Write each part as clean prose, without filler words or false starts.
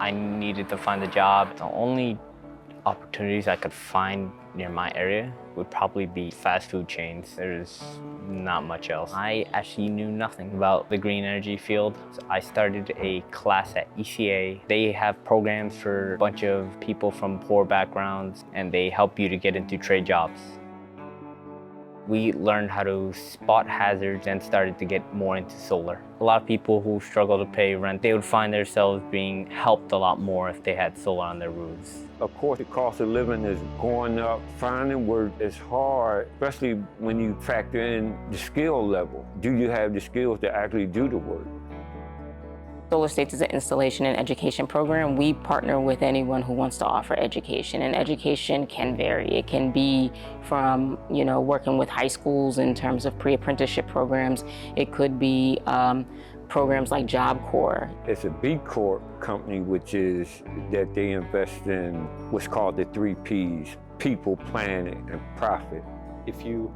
I needed to find a job. The only opportunities I could find near my area would probably be fast food chains. There's not much else. I actually knew nothing about the green energy field. So I started a class at ECA. They have programs for a bunch of people from poor backgrounds, and they help you to get into trade jobs. We learned how to spot hazards and started to get more into solar. A lot of people who struggle to pay rent, they would find themselves being helped a lot more if they had solar on their roofs. Of course, the cost of living is going up. Finding work is hard, especially when you factor in the skill level. Do you have the skills to actually do the work? Solar States is an installation and education program. We partner with anyone who wants to offer education, and education can vary. It can be from, working with high schools in terms of pre-apprenticeship programs. It could be programs like Job Corps. It's a B Corp company, which is that they invest in what's called the 3 Ps, people, planet, and profit. If you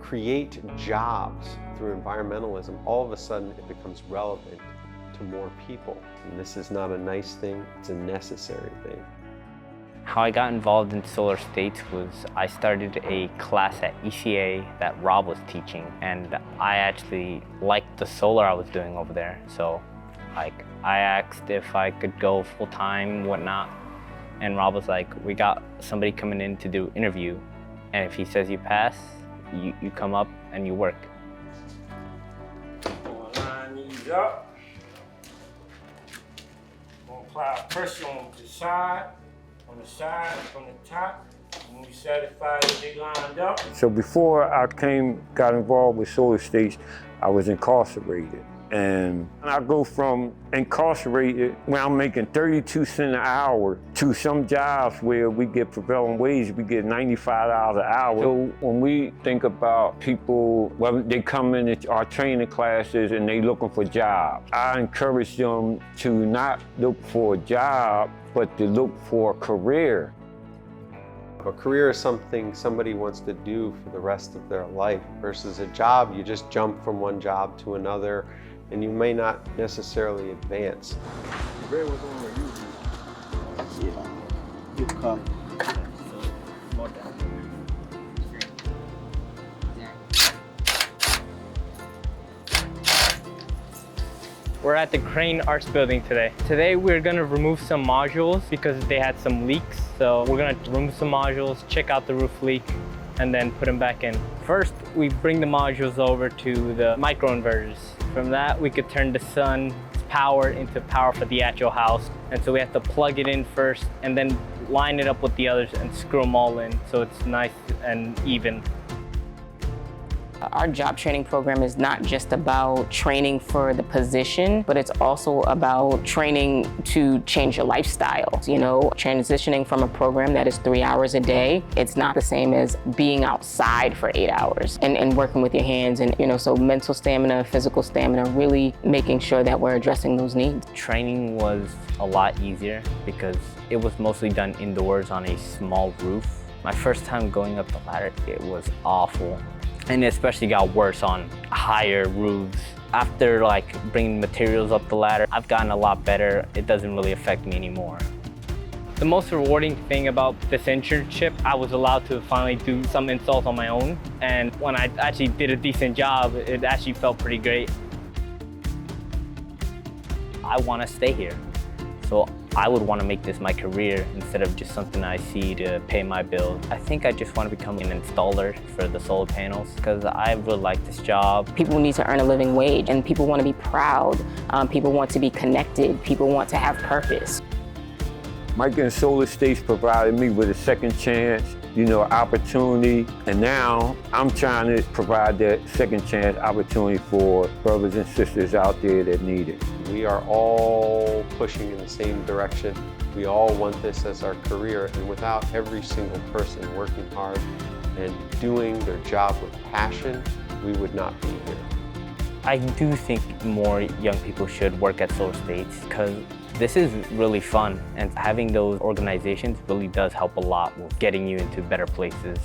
create jobs through environmentalism, all of a sudden it becomes relevant to more people. And this is not a nice thing, it's a necessary thing. How I got involved in Solar States was I started a class at ECA that Rob was teaching, and I actually liked the solar I was doing over there. So I asked if I could go full-time, whatnot, and Rob was like, we got somebody coming in to do interview, and if he says you pass, you come up and you work. Line these up. Gonna apply pressure on the side, from the top. When we satisfy that they lined up. So before I got involved with Solar States, I was incarcerated. And I go from incarcerated, where I'm making 32 cents an hour, to some jobs where we get prevailing wage, we get $95 an hour. So when we think about people, well, they come in our training classes and they looking for jobs, I encourage them to not look for a job, but to look for a career. A career is something somebody wants to do for the rest of their life versus a job. You just jump from one job to another and you may not necessarily advance. We're at the Crane Arts building today. Today we're gonna remove some modules because they had some leaks. So we're gonna remove some modules, check out the roof leak, and then put them back in. First, we bring the modules over to the microinverters. From that, we could turn the sun's power into power for the actual house. And so we have to plug it in first and then line it up with the others and screw them all in so it's nice and even. Our job training program is not just about training for the position, but it's also about training to change your lifestyle. Transitioning from a program that is 3 hours a day, it's not the same as being outside for 8 hours and working with your hands. And, so mental stamina, physical stamina, really making sure that we're addressing those needs. Training was a lot easier because it was mostly done indoors on a small roof. My first time going up the ladder, it was awful. And it especially got worse on higher roofs. After bringing materials up the ladder, I've gotten a lot better. It doesn't really affect me anymore. The most rewarding thing about this internship, I was allowed to finally do some installs on my own. And when I actually did a decent job, it actually felt pretty great. I want to stay here. So I would want to make this my career instead of just something I see to pay my bills. I think I just want to become an installer for the solar panels because I really like this job. People need to earn a living wage and people want to be proud. People want to be connected. People want to have purpose. Mike and Solar States provided me with a second chance, opportunity. And now I'm trying to provide that second chance opportunity for brothers and sisters out there that need it. We are all pushing in the same direction. We all want this as our career, and without every single person working hard and doing their job with passion, we would not be here. I do think more young people should work at Solar States because this is really fun, and having those organizations really does help a lot with getting you into better places.